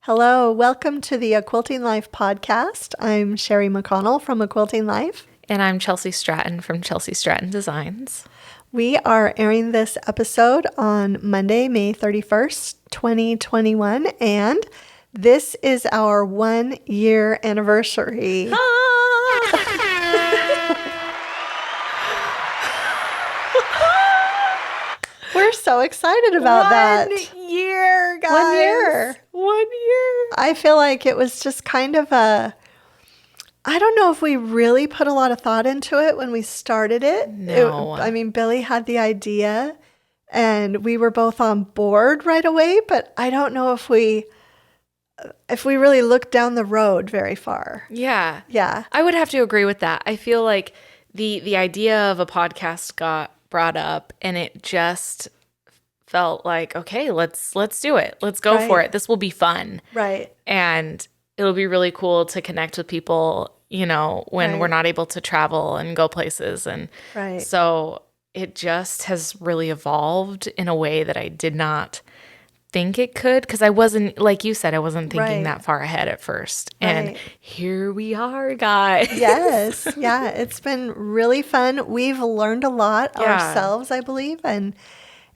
Hello, welcome to the A Quilting Life podcast. I'm Sherri McConnell from A Quilting Life. And I'm Chelsi Stratton from Chelsi Stratton Designs. We are airing this episode on Monday, May 31st, 2021, and this is our 1 year anniversary. We're so excited about that. 1 year, guys. 1 year. 1 year. I feel like it was just kind of I don't know if we really put a lot of thought into it when we started it. No. Billy had the idea and we were both on board right away, but I don't know if we really looked down the road very far. Yeah. Yeah. I would have to agree with that. I feel like the idea of a podcast got brought up and it just felt like, okay, let's do it. Let's go for it. This will be fun. Right. And it'll be really cool to connect with people, when we're not able to travel and go places. And so it just has really evolved in a way that I did not think it could, because I wasn't, like you said, I wasn't thinking that far ahead at first. And here we are, guys. Yes. Yeah. It's been really fun. We've learned a lot ourselves, I believe, and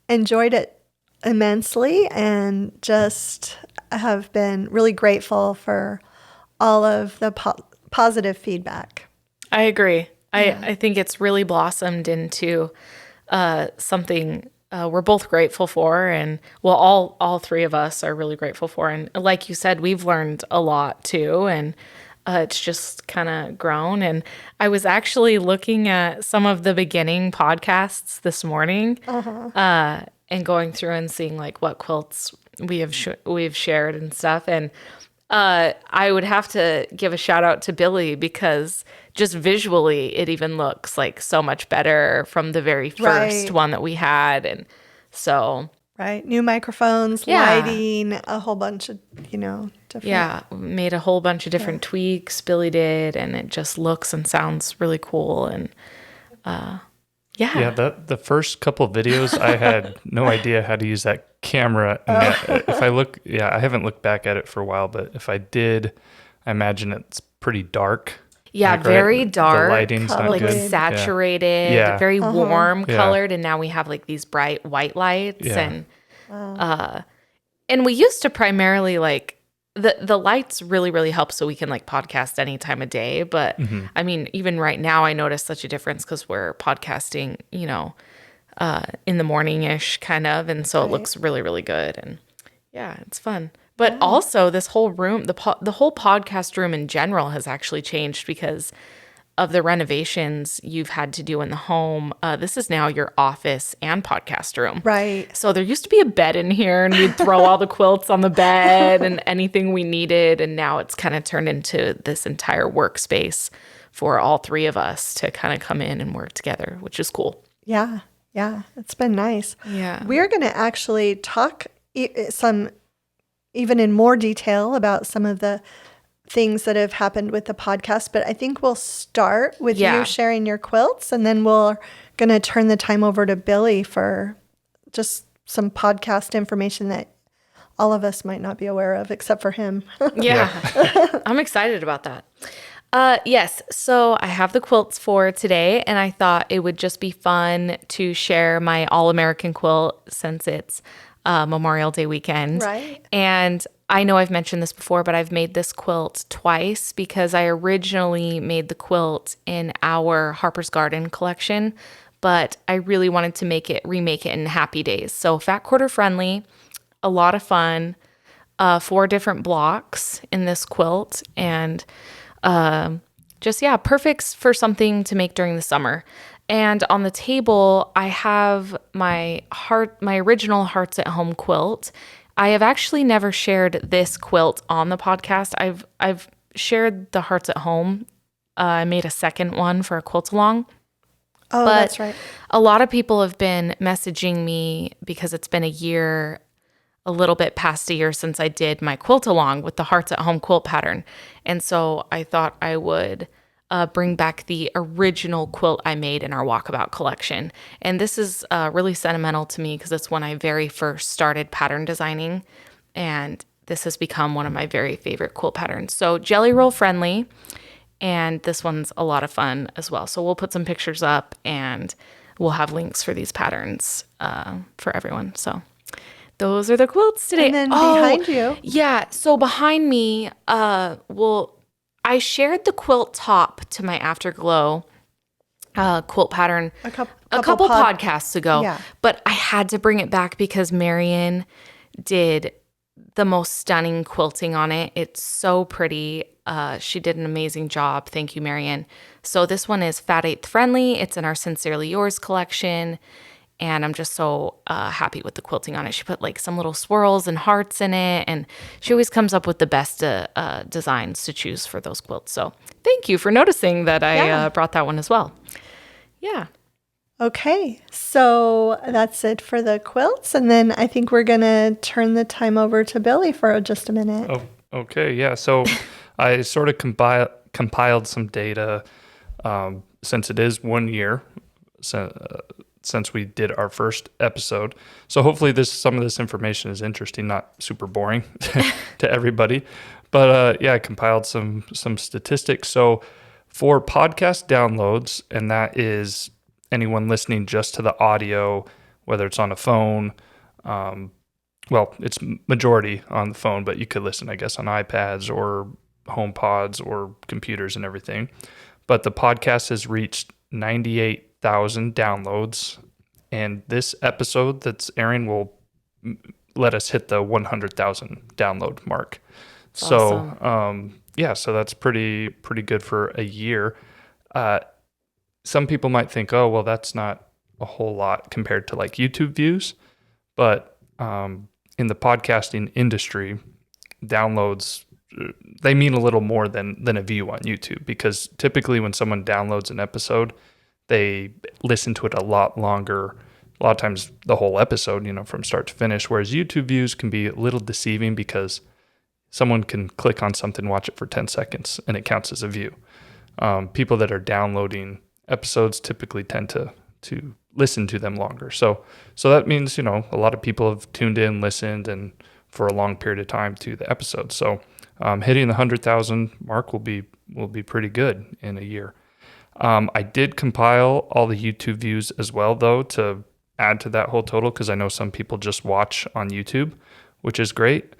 enjoyed it immensely, and just have been really grateful for all of the positive feedback. I agree. Yeah. I think it's really blossomed into something we're both grateful for, and all three of us are really grateful for. And like you said, we've learned a lot too, and it's just kind of grown. And I was actually looking at some of the beginning podcasts this morning, and going through and seeing like what quilts we've shared and stuff. And I would have to give a shout out to Billy, because just visually it even looks like so much better from the very first one that we had. And so new microphones, lighting, a whole bunch of different. Made a whole bunch of different tweaks, Billy did, and it just looks and sounds really cool. And the first couple of videos I had no idea how to use that camera. And if I look, I haven't looked back at it for a while, but if I did, I imagine it's pretty dark. Yeah, very dark. The lighting's not good. Saturated, very warm colored, and now we have like these bright white lights. And we used to primarily like the lights really, really help so we can like podcast any time of day. But I mean, even right now I notice such a difference because we're podcasting, in the morning-ish kind of. And so it looks really, really good. And yeah, it's fun. But also this whole room, the whole podcast room in general has actually changed because of the renovations you've had to do in the home. This is now your office and podcast room. Right. So there used to be a bed in here, and we'd throw all the quilts on the bed and anything we needed. And now it's kind of turned into this entire workspace for all three of us to kind of come in and work together, which is cool. Yeah. Yeah. It's been nice. Yeah. We're going to actually talk even in more detail about some of the things that have happened with the podcast, but I think we'll start with you sharing your quilts, and then we're going to turn the time over to Billy for just some podcast information that all of us might not be aware of, except for him. I'm excited about that. Yes, so I have the quilts for today, and I thought it would just be fun to share my All-American quilt since it's Memorial Day weekend. Right. And I know I've mentioned this before, but I've made this quilt twice because I originally made the quilt in our Harper's Garden collection, but I really wanted to remake it in Happy Days. So fat quarter friendly, a lot of fun, 4 different blocks in this quilt, and perfect for something to make during the summer. And on the table, I have my original Hearts at Home quilt. I have actually never shared this quilt on the podcast. I've shared the Hearts at Home. I made a second one for a quilt along. Oh, but that's right. A lot of people have been messaging me because it's been a little bit past a year since I did my quilt along with the Hearts at Home quilt pattern. And so I thought I would bring back the original quilt I made in our Walkabout collection. And this is really sentimental to me because it's when I very first started pattern designing. And this has become one of my very favorite quilt patterns. So jelly roll friendly, and this one's a lot of fun as well. So we'll put some pictures up, and we'll have links for these patterns for everyone. So those are the quilts today. And then behind you. Yeah. So behind me, I shared the quilt top to my Afterglow quilt pattern a couple podcasts ago. Yeah. But I had to bring it back because Marion did the most stunning quilting on it. It's so pretty. She did an amazing job. Thank you, Marion. So this one is Fat Eighth friendly. It's in our Sincerely Yours collection. And I'm just so happy with the quilting on it. She put like some little swirls and hearts in it. And she always comes up with the best designs to choose for those quilts. So thank you for noticing that I brought that one as well. Yeah. Okay, so that's it for the quilts. And then I think we're going to turn the time over to Billy for just a minute. Oh, okay. Yeah. So I sort of compiled some data since it is 1 year since we did our first episode. So hopefully some of this information is interesting, not super boring to everybody. But I compiled some statistics. So for podcast downloads, and that is anyone listening just to the audio, whether it's on a phone, it's majority on the phone, but you could listen, I guess, on iPads or HomePods or computers and everything. But the podcast has reached 98,000 downloads, and this episode that's airing will let us hit the 100,000 download mark. So, awesome. So that's pretty good for a year. Some people might think, oh, well, that's not a whole lot compared to like YouTube views. But in the podcasting industry, downloads, they mean a little more than a view on YouTube, because typically when someone downloads an episode, they listen to it a lot longer, a lot of times the whole episode, from start to finish. Whereas YouTube views can be a little deceiving because someone can click on something, watch it for 10 seconds, and it counts as a view. People that are downloading episodes typically tend to listen to them longer. So that means, a lot of people have tuned in, listened, and for a long period of time to the episode. So hitting the 100,000 mark will be pretty good in a year. I did compile all the YouTube views as well, though, to add to that whole total, because I know some people just watch on YouTube, which is great.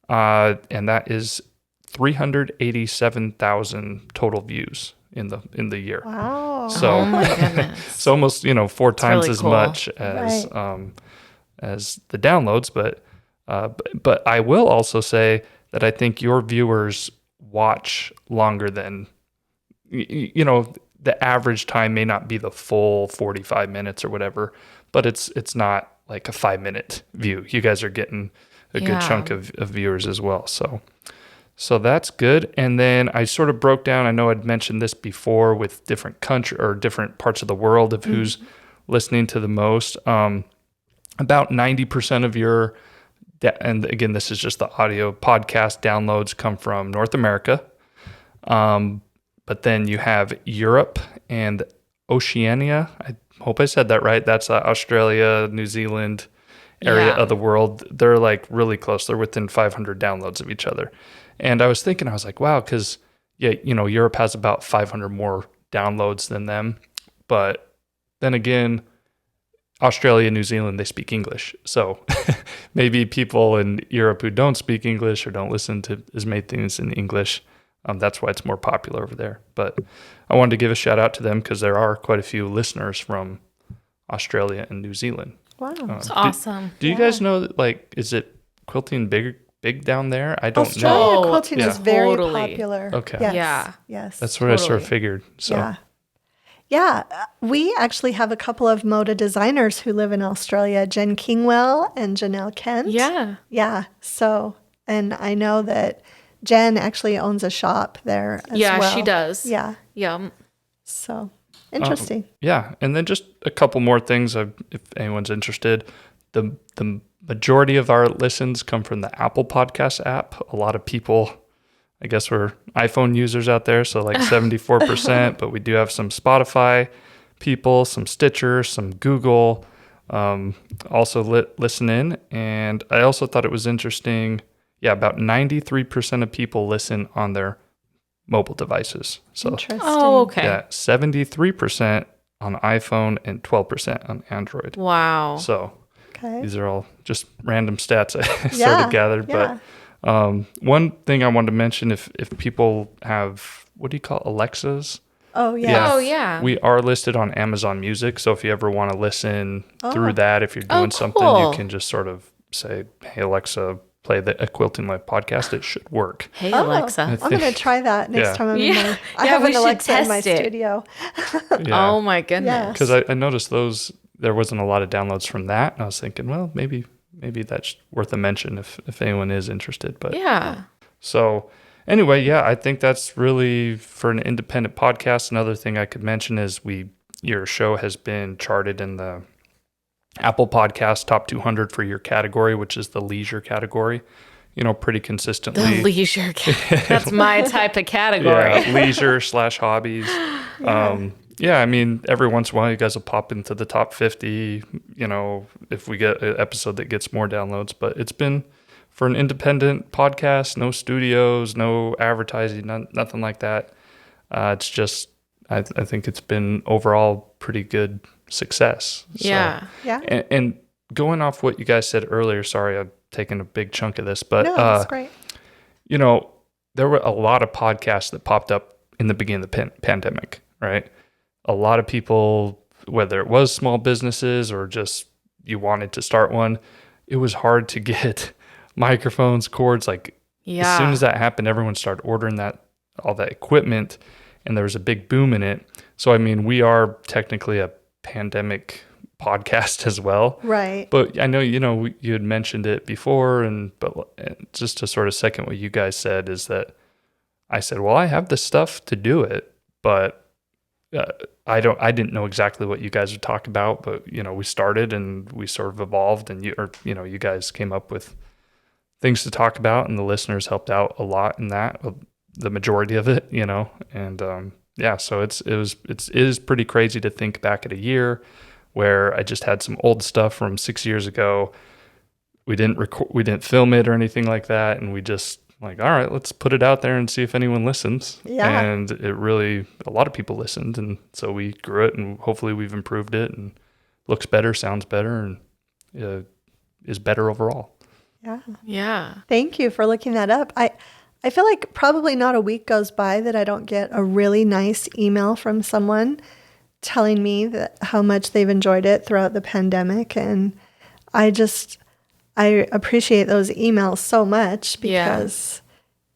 And that is 387,000 total views in the year. Wow. So, oh my goodness. It's almost, 4 times really as cool. much as the downloads, but I will also say that I think your viewers watch longer than, the average time may not be the full 45 minutes or whatever, but it's not like a 5-minute view. You guys are getting a good chunk of viewers as well. So that's good. And then I sort of broke down, I know I'd mentioned this before, with different country or different parts of the world of who's listening to the most. About 90% of your, and again, this is just the audio podcast downloads, come from North America. But then you have Europe and Oceania. I hope I said that right. That's Australia, New Zealand area of the world. They're like really close. They're within 500 downloads of each other. And I was thinking, I was like, wow, because Europe has about 500 more downloads than them. But then again, Australia, New Zealand, they speak English. So maybe people in Europe who don't speak English or don't listen to as many things in English, that's why it's more popular over there. But I wanted to give a shout out to them because there are quite a few listeners from Australia and New Zealand. Wow. That's awesome. Do you guys know, is it quilting big down there? I don't know. Australia quilting is very popular. Okay. Yes. Yes. That's what I sort of figured. So. Yeah. We actually have a couple of Moda designers who live in Australia, Jen Kingwell and Janelle Kent. Yeah. Yeah. So, and I know that Jen actually owns a shop there as well. Yeah, she does. Yeah. Yeah. So, interesting. Yeah. And then just a couple more things, if anyone's interested. The majority of our listens come from the Apple Podcast app. A lot of people, I guess we're iPhone users out there, so like 74%, but we do have some Spotify people, some Stitcher, some Google, also listen in. And I also thought it was interesting, Yeah, about 93% of people listen on their mobile devices. So, Interesting. Oh, okay. yeah, 73% on iPhone and 12% on Android. Wow. So Okay. these are all just random stats I sort Yeah, of gathered. yeah. But one thing I wanted to mention, if people have, what do you call it, Alexas? Oh, yes. Yeah. Oh, yeah. We are listed on Amazon Music. So if you ever want to listen through Oh. that, if you're doing something, cool. you can just sort of say, hey, Alexa, play a Quilting Live podcast. It should work. Hey, Oh, Alexa. I'm going to try that next Yeah. time I'm in Yeah. my... I Yeah, have we an should Alexa in my test it. studio. Yeah. Oh, my goodness. Because I noticed there wasn't a lot of downloads from that. And I was thinking, well, maybe that's worth a mention if anyone is interested. But Yeah. so anyway, yeah, I think that's really for an independent podcast. Another thing I could mention is your show has been charted in the Apple Podcast Top 200 for your category, which is the leisure category, pretty consistently. The leisure. That's my type of category. Yeah, leisure/hobbies. Yeah, I mean, every once in a while, you guys will pop into the top 50, if we get an episode that gets more downloads. But it's been, for an independent podcast, no studios, no advertising, nothing like that. It's just, I think it's been overall pretty good success. Yeah. Yeah. And going off what you guys said earlier, sorry, I've taken a big chunk of this, but No, that's great. there were a lot of podcasts that popped up in the beginning of the pandemic, right? A lot of people, whether it was small businesses or just you wanted to start one, it was hard to get microphones, cords. Like as soon as that happened, everyone started ordering all that equipment, and there was a big boom in it. So, I mean, we are technically a pandemic podcast as well. Right. But I know, you had mentioned it before, but just to sort of second what you guys said is that I said, well, I have the stuff to do it, but I didn't know exactly what you guys would talk about, but we started and we sort of evolved, and you guys came up with things to talk about, and the listeners helped out a lot in that, the majority of it, and yeah, so it is pretty crazy to think back at a year where I just had some old stuff from 6 years ago. We didn't film it or anything like that, and we just like, all right, let's put it out there and see if anyone listens. Yeah. And a lot of people listened, and so we grew it, and hopefully we've improved it, and looks better, sounds better, and is better overall. Yeah. Yeah. Thank you for looking that up. I feel like probably not a week goes by that I don't get a really nice email from someone telling me how much they've enjoyed it throughout the pandemic. And I appreciate those emails so much because,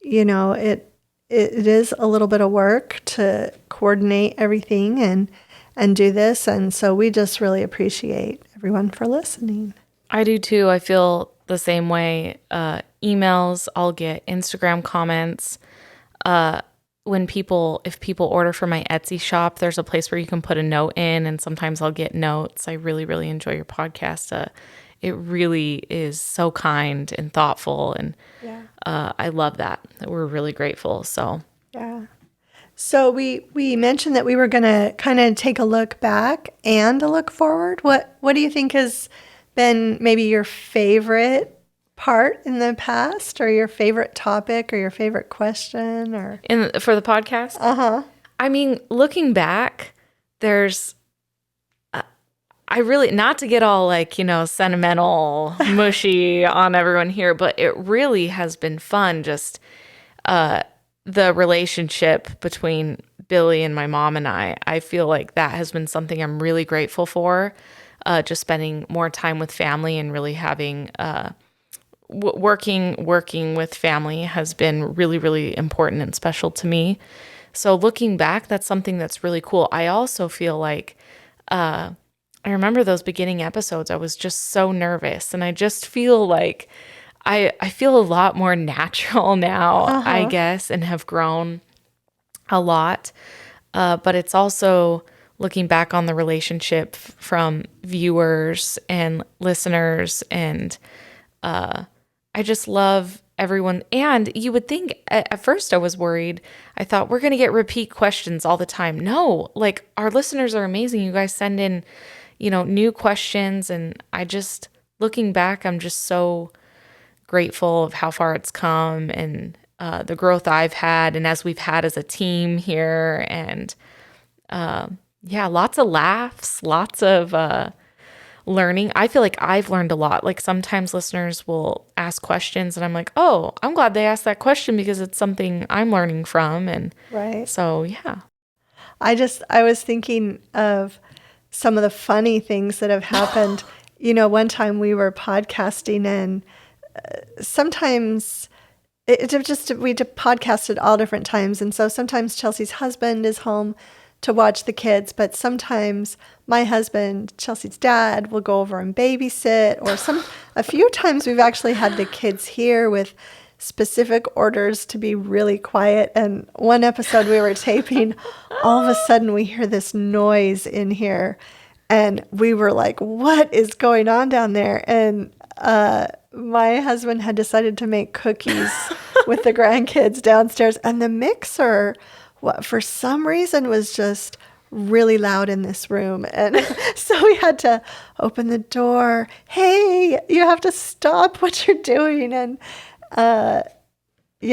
it is a little bit of work to coordinate everything and do this. And so we just really appreciate everyone for listening. I do too. I feel the same way. Emails, I'll get Instagram comments. If people order from my Etsy shop, there's a place where you can put a note in, and sometimes I'll get notes. I really, really enjoy your podcast. It really is so kind and thoughtful, and I love that. We're really grateful. So yeah. So we mentioned that we were going to kind of take a look back and a look forward. What do you think has been maybe your favorite part in the past, or your favorite topic, or your favorite question, or for the podcast? I mean, looking back, there's I really, not to get all like, sentimental, mushy on everyone here, but it really has been fun. Just the relationship between Billy and my mom and I feel like that has been something I'm really grateful for. Just spending more time with family and really having working with family has been really, really important and special to me. So looking back, that's something that's really cool. I also feel like I remember those beginning episodes. I was just so nervous, and I just feel like I feel a lot more natural now, I guess, and have grown a lot. But it's also looking back on the relationship from viewers and listeners, and I just love everyone. And you would think at first I was worried. I thought we're going to get repeat questions all the time. No, like our listeners are amazing. You guys send in, new questions. And looking back, I'm just so grateful of how far it's come and the growth I've had and as we've had as a team here. And lots of laughs, lots of learning. I feel like I've learned a lot. Like sometimes listeners will ask questions and I'm like, oh, I'm glad they asked that question because it's something I'm learning from. And right. So, yeah. I was thinking of some of the funny things that have happened. One time we were podcasting and sometimes we podcasted all different times. And so sometimes Chelsi's husband is home to watch the kids, but sometimes my husband, Chelsi's dad, will go over and babysit, or a few times we've actually had the kids here with specific orders to be really quiet. And one episode we were taping, all of a sudden we hear this noise in here and we were like, what is going on down there? And my husband had decided to make cookies with the grandkids downstairs, and the mixer, for some reason, was just really loud in this room. And so we had to open the door. Hey, you have to stop what you're doing. And, and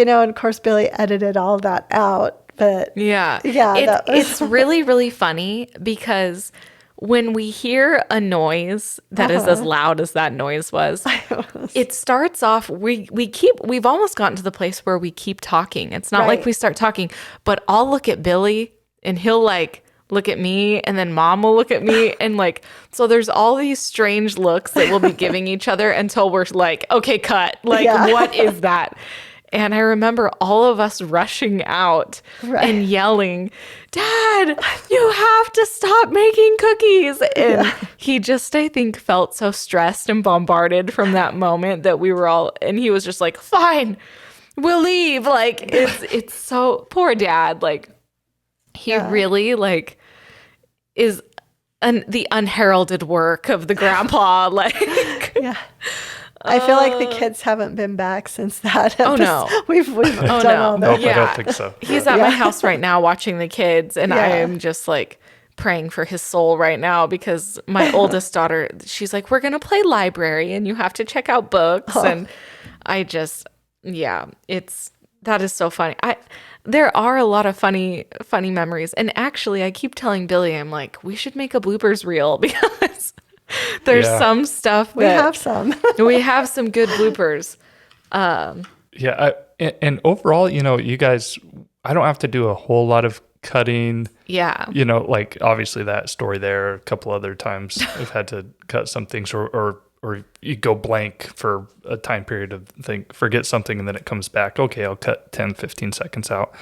of course, Billy edited all of that out. But it's really, really funny because when we hear a noise that is as loud as that noise was, it starts off, we've almost gotten to the place where we keep talking. It's not like we start talking, but I'll look at Billy and he'll like look at me and then Mom will look at me and like, so there's all these strange looks that we'll be giving each other until we're like, okay, cut. Like, what is that? And I remember all of us rushing out and yelling, Dad, you have to stop making cookies. And he just, I think, felt so stressed and bombarded from that moment that we were all, and he was just like, fine, we'll leave. Like, it's so, poor Dad. Like, he really, like, is the unheralded work of the grandpa. Like, I feel like the kids haven't been back since that episode. Oh, no. We've done all that. Nope, I don't think so. He's at my house right now watching the kids, and I am just like praying for his soul right now because my oldest daughter, she's like, we're going to play library and you have to check out books. And I just, that is so funny. There are a lot of funny memories. And actually, I keep telling Billy, I'm like, we should make a bloopers reel because there's some stuff we have some. We have some good bloopers. And overall, you guys, I don't have to do a whole lot of cutting. Yeah. Like obviously that story there, a couple other times I've had to cut some things or you go blank for a time period of forget something and then it comes back. Okay, I'll cut 10, 15 seconds out.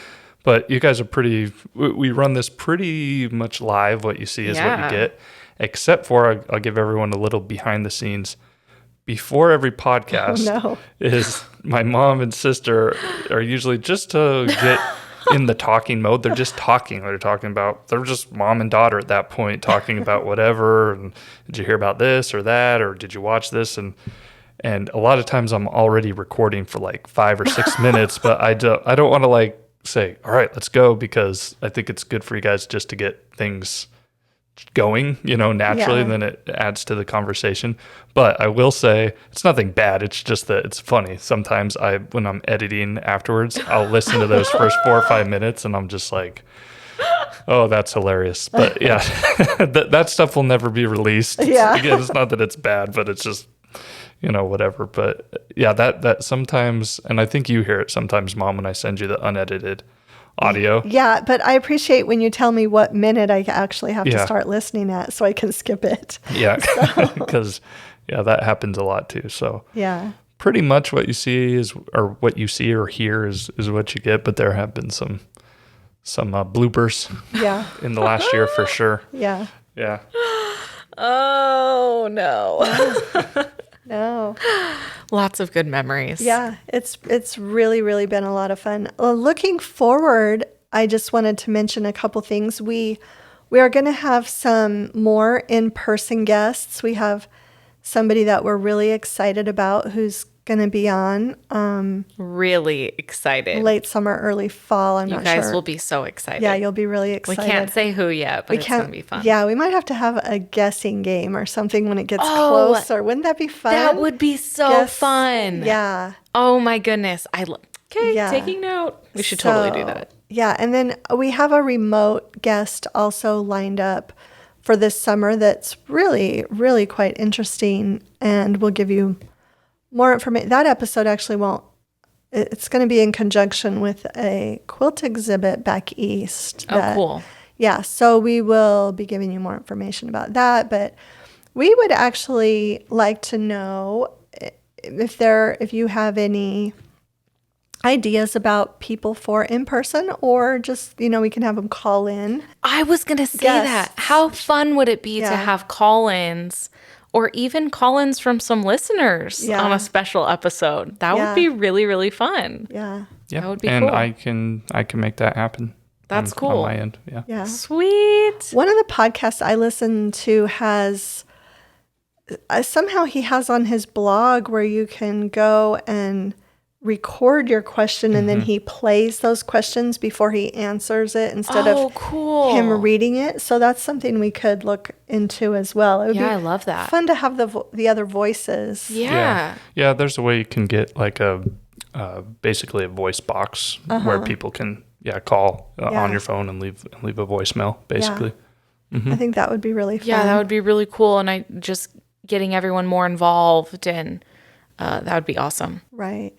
But you guys are we run this pretty much live. What you see is what you get. Except for, I'll give everyone a little behind the scenes. Before every podcast is my mom and sister are usually just to get in the talking mode. They're just talking. They're just mom and daughter at that point talking about whatever. And did you hear about this or that? Or did you watch this? And a lot of times I'm already recording for like 5 or 6 minutes, but I don't want to like say, all right, let's go, because I think it's good for you guys just to get things going, naturally, and then it adds to the conversation. But I will say it's nothing bad. It's just that it's funny. Sometimes when I'm editing afterwards, I'll listen to those first 4 or 5 minutes and I'm just like, oh, that's hilarious. But yeah, that stuff will never be released. Again, it's not that it's bad, but it's just, whatever. But yeah, that sometimes, and I think you hear it sometimes, Mom, when I send you the unedited audio. Yeah, but I appreciate when you tell me what minute I actually have to start listening at so I can skip it. Yeah, because that happens a lot too. So pretty much what you see or hear is what you get. But there have been some bloopers. In the last year for sure. Yeah. Oh no. No. Lots of good memories. Yeah, it's really, really been a lot of fun. Looking forward, I just wanted to mention a couple things. We are going to have some more in-person guests. We have somebody that we're really excited about who's going to be on. Really excited. Late summer, early fall. I'm you not guys sure. will be so excited. Yeah, you'll be really We excited. can't say who yet, but it's going to be fun. Yeah, we might have to have a guessing game or something when it gets closer. Wouldn't that be fun? That would be so fun. Yeah. Oh my goodness. Taking note. We should totally do that. Yeah, and then we have a remote guest also lined up for this summer that's really, really quite interesting, and we'll give you more information. That episode actually won't. It's going to be in conjunction with a quilt exhibit back east. Cool. Yeah, so we will be giving you more information about that, but we would actually like to know if you have any ideas about people for in person, or just, we can have them call in. I was going to say that. How fun would it be to have call-ins, or even call-ins from some listeners on a special episode? That would be really, really fun. Yeah. Yeah. That would be cool. And I can make that happen. That's cool. On my end. Yeah. Yeah. Sweet. One of the podcasts I listen to has somehow he has on his blog where you can go and record your question, and then he plays those questions before he answers it instead of him reading it. So that's something we could look into as well. It would be I love that. Fun to have the other voices. Yeah. Yeah, there's a way you can get like basically a voice box where people can call on your phone and leave a voicemail basically. I think that would be really fun. Yeah, that would be really cool, and I just getting everyone more involved, and that would be awesome. Right.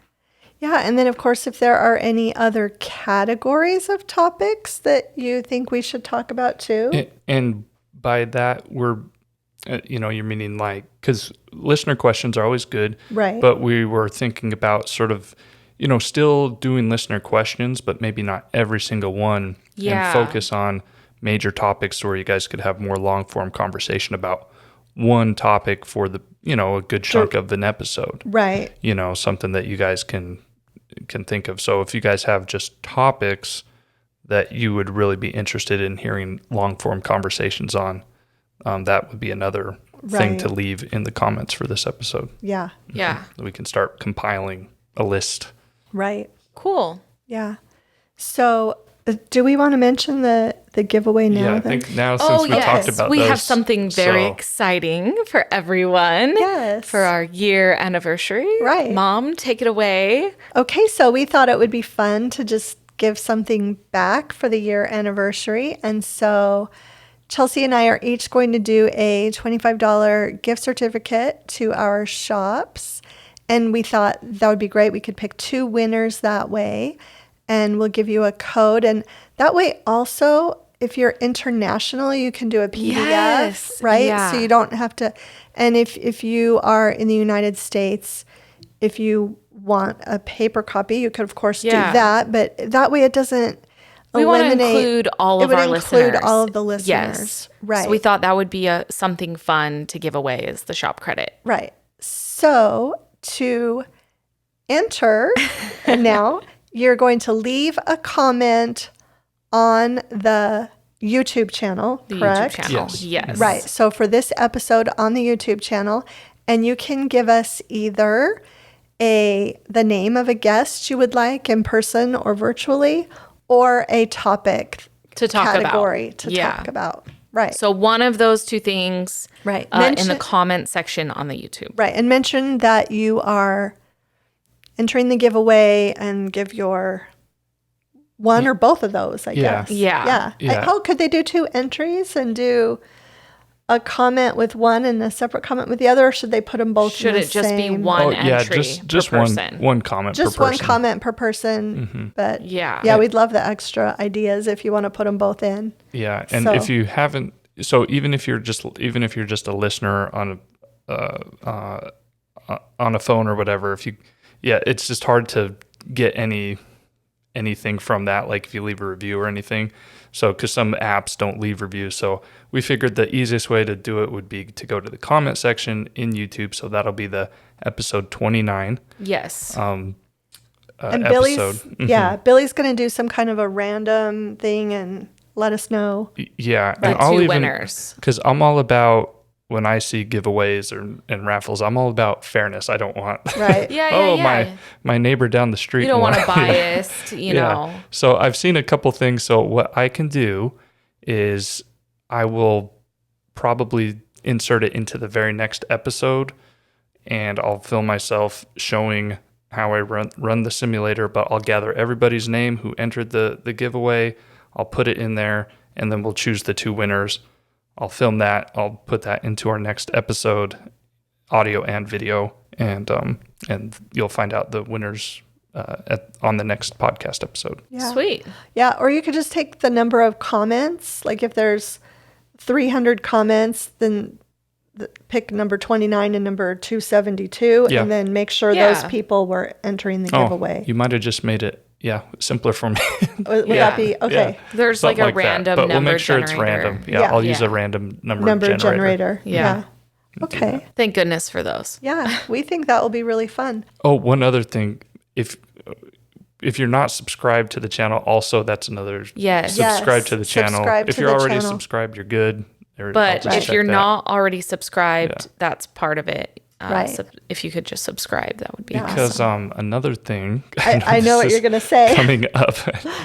Yeah, and then of course, if there are any other categories of topics that you think we should talk about too. And by that, we're, you're meaning like, because listener questions are always good, right? But we were thinking about sort of, still doing listener questions, but maybe not every single one, and focus on major topics where you guys could have more long form conversation about one topic for the, a good chunk of an episode, right? Something that you guys can think of. So if you guys have just topics that you would really be interested in hearing long form conversations on, that would be another thing to leave in the comments for this episode. Yeah. Yeah. We can start compiling a list. Right. Cool. Yeah. So do we want to mention the giveaway now? Yeah, I think now since we talked about we those, have something very exciting for everyone. Yes. For our year anniversary. Right. Mom, take it away. Okay, so we thought it would be fun to just give something back for the year anniversary. And so Chelsi and I are each going to do a $25 gift certificate to our shops. And we thought that would be great. We could pick 2 winners that way. And we'll give you a code. And that way also, if you're international, you can do a PDF, right? Yeah. So you don't have to. And if you are in the United States, if you want a paper copy, you could, of course, do that. But that way it doesn't we want to include all of our listeners. It would include all of the listeners. Yes. Right. So we thought that would be something fun to give away as the shop credit. Right. So to enter now, you're going to leave a comment on the YouTube channel, correct? YouTube channel, yes. Right. So for this episode on the YouTube channel, and you can give us either the name of a guest you would like in person or virtually, or a topic category to talk about. Right. So one of those 2 things right. In the comment section on the YouTube. Right. And mention that you are entering the giveaway and give your one or both of those, I guess. Yeah. Could they do 2 entries and do a comment with one and a separate comment with the other, or should they put them both Should in the it just same? be one entry just per person? one comment per person. Just one comment per person. But we'd love the extra ideas if you want to put them both in. Yeah, and if you haven't, so even if you're just a listener on a phone or whatever, it's just hard to get anything from that, like if you leave a review or anything. So, because some apps don't leave reviews. So we figured the easiest way to do it would be to go to the comment section in YouTube. So that'll be the episode 29. Yes. And episode. Billy's going to do some kind of a random thing and let us know. Yeah. And 2 winners. Because I'm all about when I see giveaways and raffles, I'm all about fairness. I don't want Right. my neighbor down the street. You don't want to biased, you know. So I've seen a couple things. So what I can do is I will probably insert it into the very next episode, and I'll film myself showing how I run the simulator, but I'll gather everybody's name who entered the giveaway. I'll put it in there, and then we'll choose the 2 winners. I'll film that. I'll put that into our next episode, audio and video, and you'll find out the winners on the next podcast episode. Yeah. Sweet. Yeah, or you could just take the number of comments. Like if there's 300 comments, then pick number 29 and number 272, and then make sure those people were entering the giveaway. You might have just made it simpler for me. Would that be okay? Yeah. There's Something like a random but number we'll make sure generator. it's random. Yeah, I'll use a random number generator. Yeah. Okay. Thank goodness for those. Yeah, we think that will be really fun. Oh, one other thing. If you're not subscribed to the channel, also that's another subscribe to the channel. If you're already subscribed, you're good. But if you're not already subscribed, that's part of it. Right. So if you could just subscribe, that would be because awesome. Another thing I know what you're going to say. Coming up,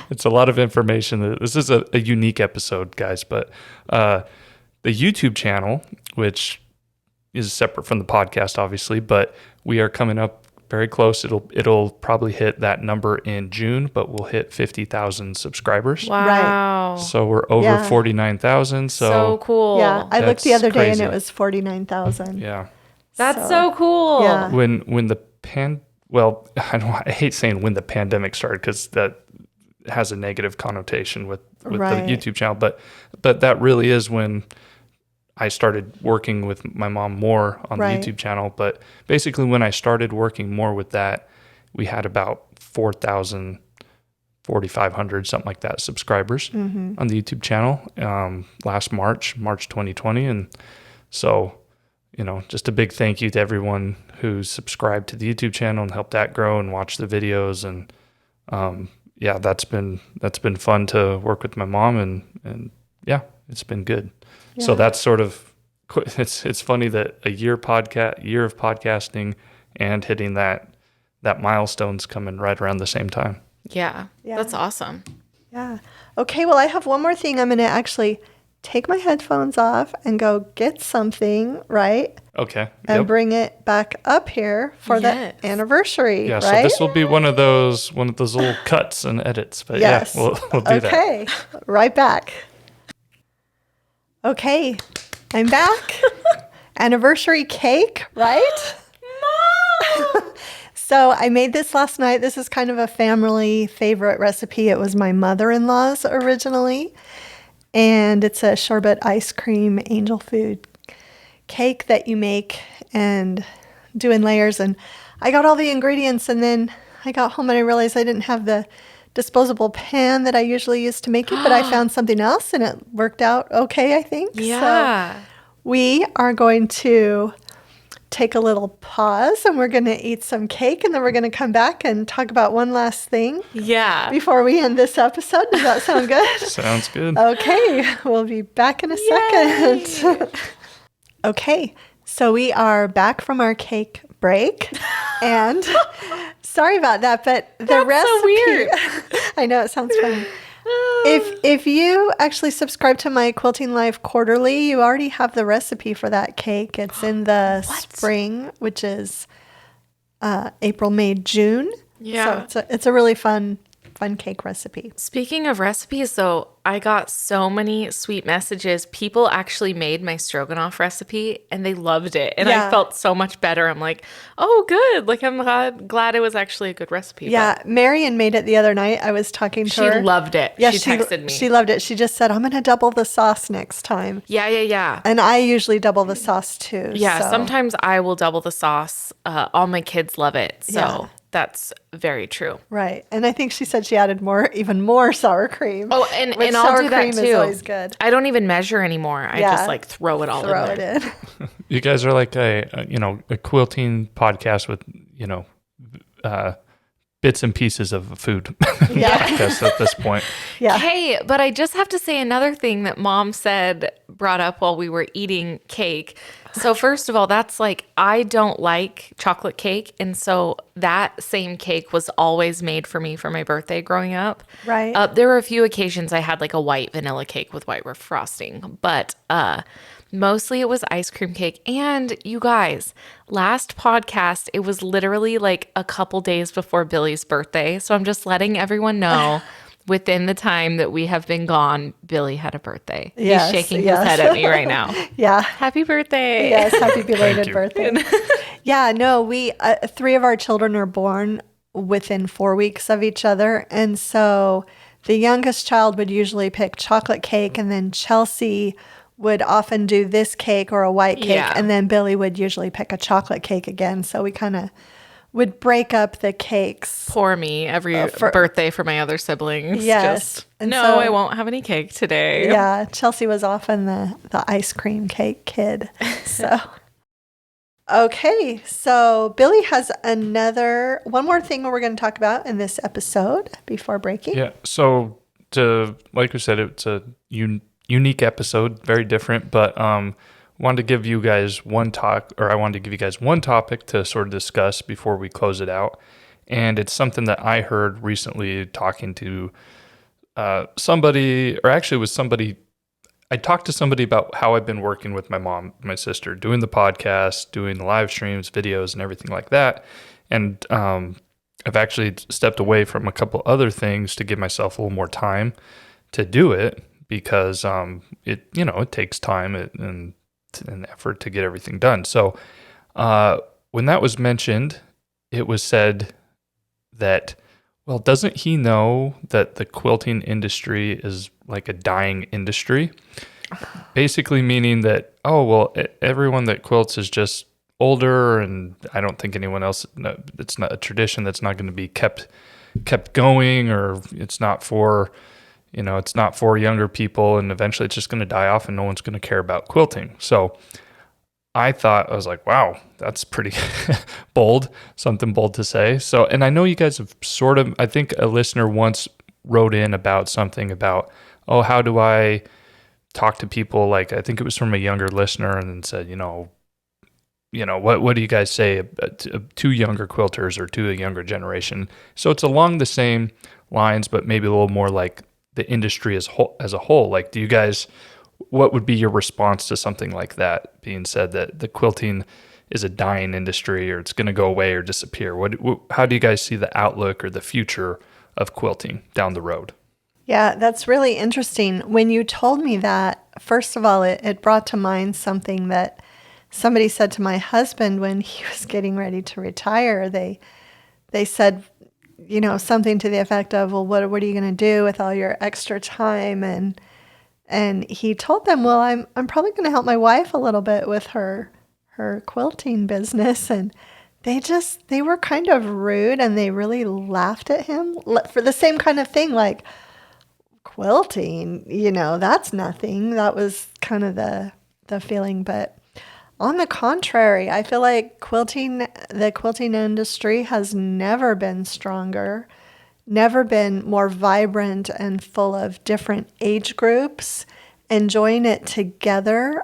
it's a lot of information. This is a unique episode, guys, but the YouTube channel, which is separate from the podcast, obviously, but we are coming up very close. It'll probably hit that number in June, but we'll hit 50,000 subscribers. Wow. So we're over 49,000. So cool. Yeah, I looked the other day and crazy. it was 49,000. Yeah. That's so cool. Yeah. When the I hate saying when the pandemic started because that has a negative connotation with the YouTube channel, but that really is when I started working with my mom more on the YouTube channel. But basically when I started working more with that, we had about 4,000, 4,500, something like that, subscribers on the YouTube channel last March 2020. And so, just a big thank you to everyone who's subscribed to the YouTube channel and helped that grow and watch the videos. And that's been fun to work with my mom, and it's been good. Yeah. So that's sort of, it's funny that a year of podcasting and hitting that milestone's coming right around the same time. Yeah. That's awesome. Yeah. Okay. Well, I have one more thing. I'm going to actually take my headphones off and go get something, right? Okay. And bring it back up here for the anniversary. Yeah. Right? So this will be one of those little cuts and edits. But we'll do that. Okay. Right back. Okay. I'm back. Anniversary cake, right? Mom! So I made this last night. This is kind of a family favorite recipe. It was my mother-in-law's originally. And it's a sherbet ice cream angel food cake that you make and do in layers. And I got all the ingredients, and then I got home and I realized I didn't have the disposable pan that I usually use to make it, but I found something else and it worked out okay, I think. Yeah. So we are going to take a little pause and we're going to eat some cake, and then we're going to come back and talk about one last thing. Yeah. Before we end this episode. Does that sound good? Sounds good. Okay. We'll be back in a second. Okay. So we are back from our cake break, and sorry about that, but the recipe. So weird. I know, it sounds funny. If you actually subscribe to my Quilting Life quarterly, you already have the recipe for that cake. It's in the spring, which is April, May, June. Yeah. So it's a really fun cake recipe. Speaking of recipes, though, I got so many sweet messages. People actually made my stroganoff recipe and they loved it. And I felt so much better. I'm like, oh, good. Like, I'm glad it was actually a good recipe. Yeah. Marion made it the other night. I was talking to her. She loved it. Yeah, she texted me. She loved it. She just said, I'm going to double the sauce next time. Yeah. And I usually double the sauce too. Yeah, so. Sometimes I will double the sauce. All my kids love it. So that's very true. Right. And I think she said she added even more sour cream. Oh, and I'll do that too. Is always good. I don't even measure anymore. I just like throw it all in there. Throw it in. You guys are like a quilting podcast with, bits and pieces of food podcast at this point. Yeah. Hey, but I just have to say another thing that Mom brought up while we were eating cake. So first of all, that's like, I don't like chocolate cake. And so that same cake was always made for me for my birthday growing up. Right. There were a few occasions I had like a white vanilla cake with white frosting, but mostly it was ice cream cake. And you guys, last podcast, it was literally like a couple days before Billy's birthday. So I'm just letting everyone know within the time that we have been gone, Billy had a birthday. Yes, He's shaking his head at me right now. Yeah. Happy birthday. Yes, happy belated birthday. Yeah, no, we, 3 of our children are born within 4 weeks of each other. And so the youngest child would usually pick chocolate cake, and then Chelsea would often do this cake or a white cake, and then Billy would usually pick a chocolate cake again. So we kind of would break up the cakes. Poor me, every birthday for my other siblings. Yes. And so, I won't have any cake today. Yeah, Chelsea was often the ice cream cake kid. So, okay, so Billy has one more thing we're going to talk about in this episode before breaking. Yeah, so like we said, it's a unique episode, very different, but wanted to give you guys one topic to sort of discuss before we close it out. And it's something that I heard recently talking to somebody. I talked to somebody about how I've been working with my mom, my sister, doing the podcast, doing the live streams, videos, and everything like that. And I've actually stepped away from a couple other things to give myself a little more time to do it, because it takes time and effort to get everything done. So when that was mentioned, it was said that, well, doesn't he know that the quilting industry is like a dying industry? Basically meaning that, everyone that quilts is just older, and I don't think anyone else, it's not a tradition that's not going to be kept going, or it's not for younger people, and eventually it's just going to die off and no one's going to care about quilting. So I was like, wow, that's pretty bold, something bold to say. So, and I know you guys have I think a listener once wrote in about something about, how do I talk to people? Like, I think it was from a younger listener, and then said, what do you guys say to younger quilters or to a younger generation? So it's along the same lines, but maybe a little more like the industry as a whole. Like, what would be your response to something like that being said, that the quilting is a dying industry, or it's going to go away or disappear? How do you guys see the outlook or the future of quilting down the road? Yeah, that's really interesting. When you told me that, first of all, it brought to mind something that somebody said to my husband when he was getting ready to retire. They said, something to the effect of, well, what are you going to do with all your extra time? And he told them, well, I'm probably going to help my wife a little bit with her quilting business. And they were kind of rude, and they really laughed at him for the same kind of thing, like, quilting, that's nothing. That was kind of the feeling. But on the contrary, I feel like the quilting industry has never been stronger, never been more vibrant and full of different age groups, enjoying it together,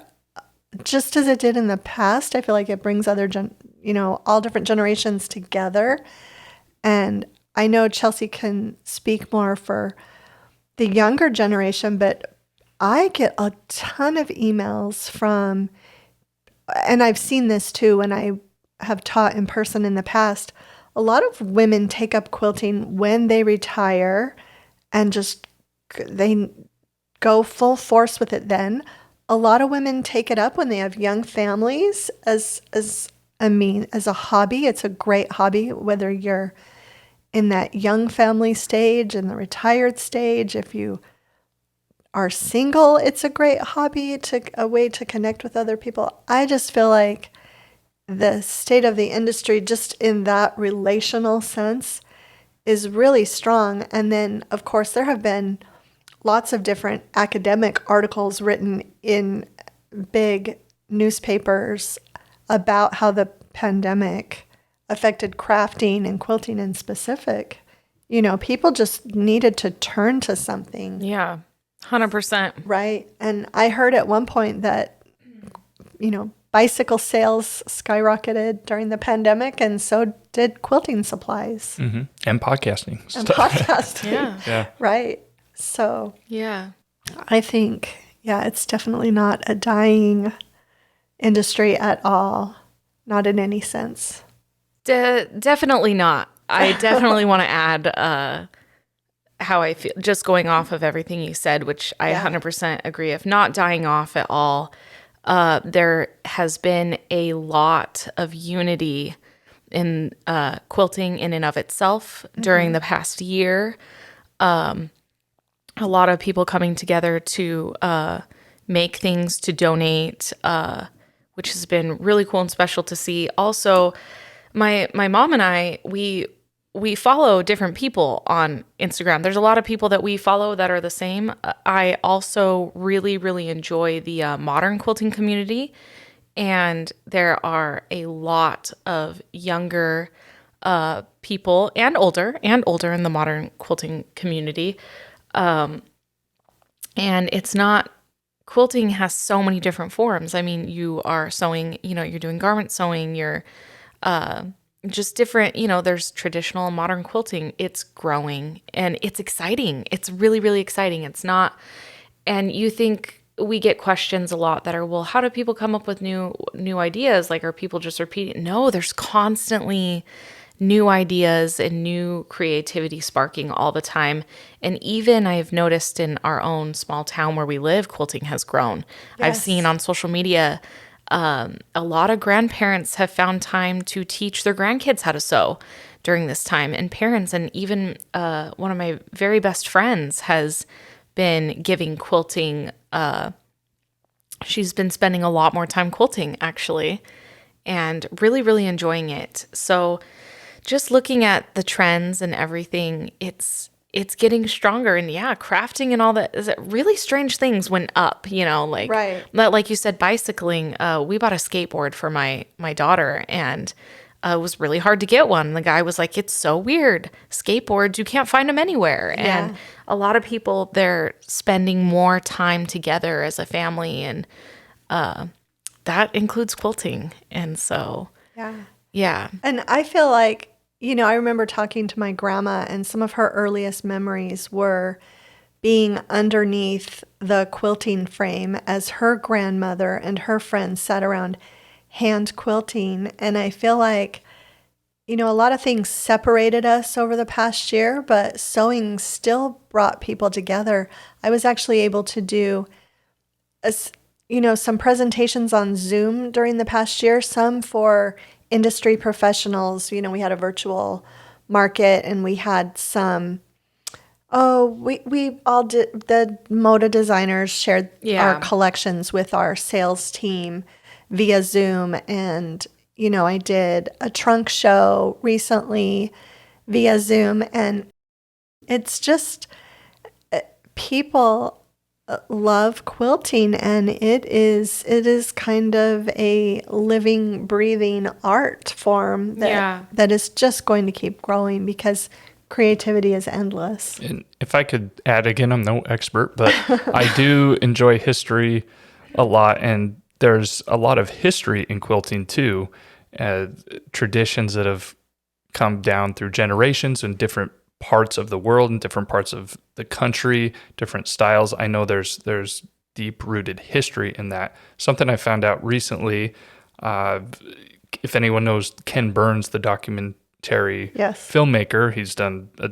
just as it did in the past. I feel like it brings all different generations together. And I know Chelsea can speak more for the younger generation, but I get a ton of emails from, and I've seen this too when I have taught in person in the past, a lot of women take up quilting when they retire and they go full force with it then. A lot of women take it up when they have young families as a hobby. It's a great hobby, whether you're in that young family stage, in the retired stage. If you are single, it's a great hobby, a way to connect with other people. I just feel like the state of the industry, just in that relational sense, is really strong. And then, of course, there have been lots of different academic articles written in big newspapers about how the pandemic affected crafting and quilting in specific. People just needed to turn to something. Yeah, 100%. Right. And I heard at one point that, bicycle sales skyrocketed during the pandemic, and so did quilting supplies. Mm-hmm. And podcasting. And podcasting. Yeah. Right. So Yeah. I think, it's definitely not a dying industry at all. Not in any sense. Definitely not. I definitely want to add how I feel, just going off of everything you said, which I 100% agree, if not dying off at all. There has been a lot of unity in quilting in and of itself during the past year. A lot of people coming together to make things, to donate, which has been really cool and special to see. Also, my mom and I, we follow different people on Instagram. There's a lot of people that we follow that are the same. I also really, really enjoy the modern quilting community. And there are a lot of younger people and older in the modern quilting community. And it's not, quilting has so many different forms. I mean, you are sewing, you're doing garment sewing, you're just different, there's traditional and modern quilting. It's growing and it's exciting. It's really, really exciting. It's not, and you think we get questions a lot that are, well, how do people come up with new ideas? Like, are people just repeating? No, there's constantly new ideas and new creativity sparking all the time. And even I've noticed in our own small town where we live, quilting has grown. Yes. I've seen on social media, a lot of grandparents have found time to teach their grandkids how to sew during this time, and parents, and even one of my very best friends has been giving quilting. She's been spending a lot more time quilting, actually, and really, really enjoying it. So just looking at the trends and everything, it's getting stronger. And crafting and all that, really strange things went up, right. Like you said, bicycling. We bought a skateboard for my daughter, and it was really hard to get one. The guy was like, it's so weird. Skateboards, you can't find them anywhere. Yeah. And a lot of people, they're spending more time together as a family, and that includes quilting. And so, yeah. And I feel like, I remember talking to my grandma, and some of her earliest memories were being underneath the quilting frame as her grandmother and her friends sat around hand quilting. And I feel like, a lot of things separated us over the past year, but sewing still brought people together. I was actually able to do some presentations on Zoom during the past year, some for industry professionals. We had a virtual market, and we had some, we all did, the Moda designers shared our collections with our sales team via Zoom. And, I did a trunk show recently via Zoom, and it's just, people love quilting, and it is kind of a living, breathing art form that is just going to keep growing, because creativity is endless. And if I could add again, I'm no expert, but I do enjoy history a lot, and there's a lot of history in quilting too, traditions that have come down through generations in different parts of the world and different parts of the country, different styles. I know there's deep-rooted history in that. Something I found out recently, if anyone knows Ken Burns, the documentary filmmaker, he's done a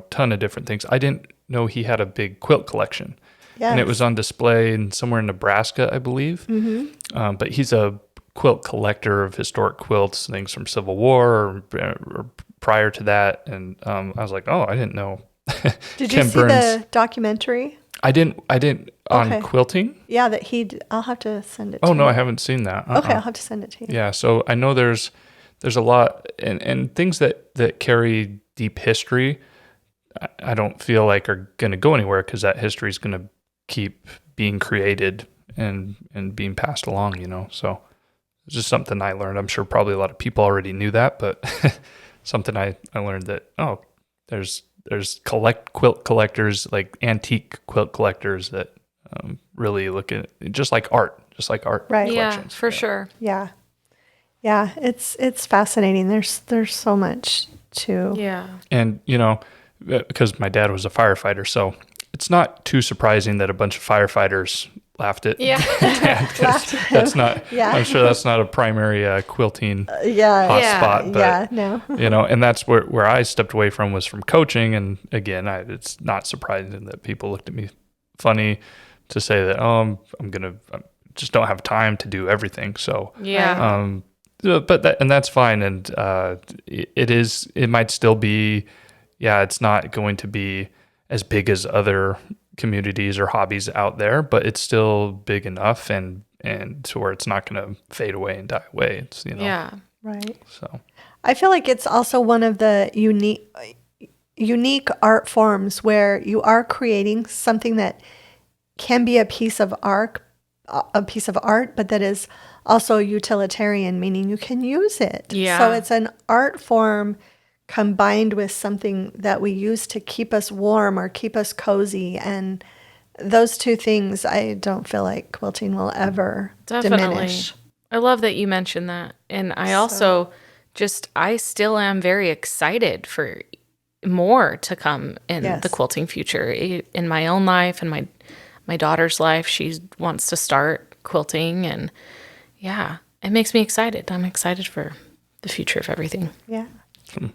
ton of different things. I didn't know he had a big quilt collection. Yes. And it was on display somewhere in Nebraska, I believe. Mm-hmm. But he's a quilt collector of historic quilts, things from Civil War or prior to that. And I was like, oh, I didn't know. Did you see the documentary? I didn't on quilting. Yeah, I'll have to send it to you. Oh, no, I haven't seen that. Okay, I'll have to send it to you. Yeah, so I know there's a lot, and things that carry deep history, I don't feel like are going to go anywhere, because that history is going to keep being created and being passed along, so It's just something I learned. I'm sure probably a lot of people already knew that, but something I learned that, there's quilt collectors, like antique quilt collectors that really look at just like art Right. Yeah, for sure. Yeah. Yeah, it's fascinating. There's so much to. Yeah. And, because my dad was a firefighter, so it's not too surprising that a bunch of firefighters laughed at Dad, 'cause that's not, I'm sure that's not a primary quilting hot spot, but, and that's where I stepped away was from coaching. And again, it's not surprising that people looked at me funny to say that, I just don't have time to do everything. So, but that's fine. And it might still be, it's not going to be as big as other communities or hobbies out there, but it's still big enough and to where it's not going to fade away and die away. It's, Right. So I feel like it's also one of the unique art forms where you are creating something that can be a piece of art, but that is also utilitarian, meaning you can use it. Yeah. So it's an art form combined with something that we use to keep us warm or keep us cozy. And those two things, I don't feel like quilting will ever diminish. I love that you mentioned that. And I also I still am very excited for more to come in the quilting future, in my own life and my daughter's life. She wants to start quilting, and it makes me excited. I'm excited for the future of everything. Yeah.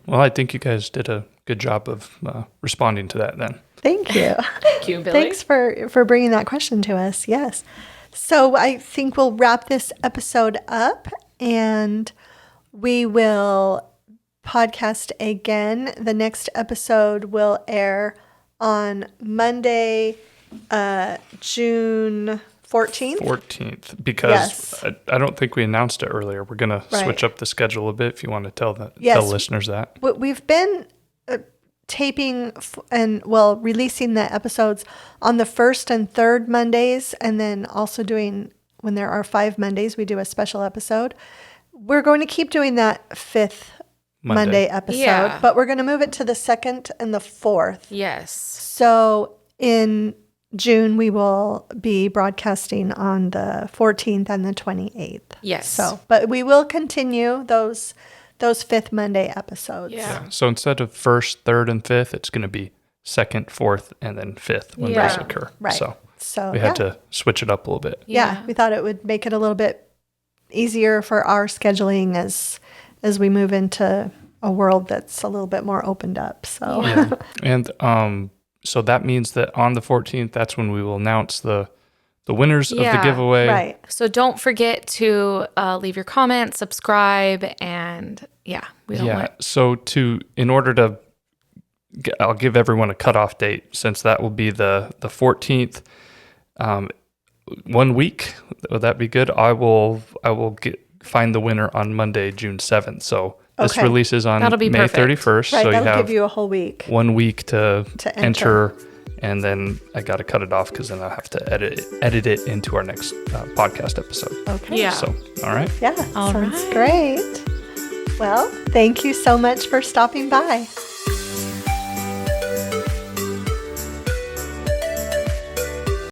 Well, I think you guys did a good job of responding to that then. Thank you. Thank you, Billy. Thanks for bringing that question to us. Yes. So I think we'll wrap this episode up, and we will podcast again. The next episode will air on Monday, June 14th, because I don't think we announced it earlier. We're going to switch up the schedule a bit if you want to tell listeners that. We've been taping releasing the episodes on the first and third Mondays, and then also doing, when there are 5 Mondays, we do a special episode. We're going to keep doing that 5th Monday episode, but we're going to move it to the 2nd and the 4th. Yes. So in June, we will be broadcasting on the 14th and the 28th. Yes. So, but we will continue those 5th Monday episodes. Yeah. So instead of 1st, 3rd, and 5th, it's going to be 2nd, 4th, and then 5th when those occur. Right. So we had to switch it up a little bit. Yeah. We thought it would make it a little bit easier for our scheduling as we move into a world that's a little bit more opened up. So, and so that means that on the 14th, that's when we will announce the winners of the giveaway. Right. So don't forget to leave your comments, subscribe, and we don't want. So I'll give everyone a cutoff date, since that will be the 14th. 1 week, would that be good? I will find the winner on Monday, June 7th. So this releases on May 31st. Right, so that'll give you a whole week. 1 week to enter. And then I got to cut it off because then I'll have to edit it into our next podcast episode. Okay. Yeah. So, all right. Yeah. Sounds great. Well, thank you so much for stopping by.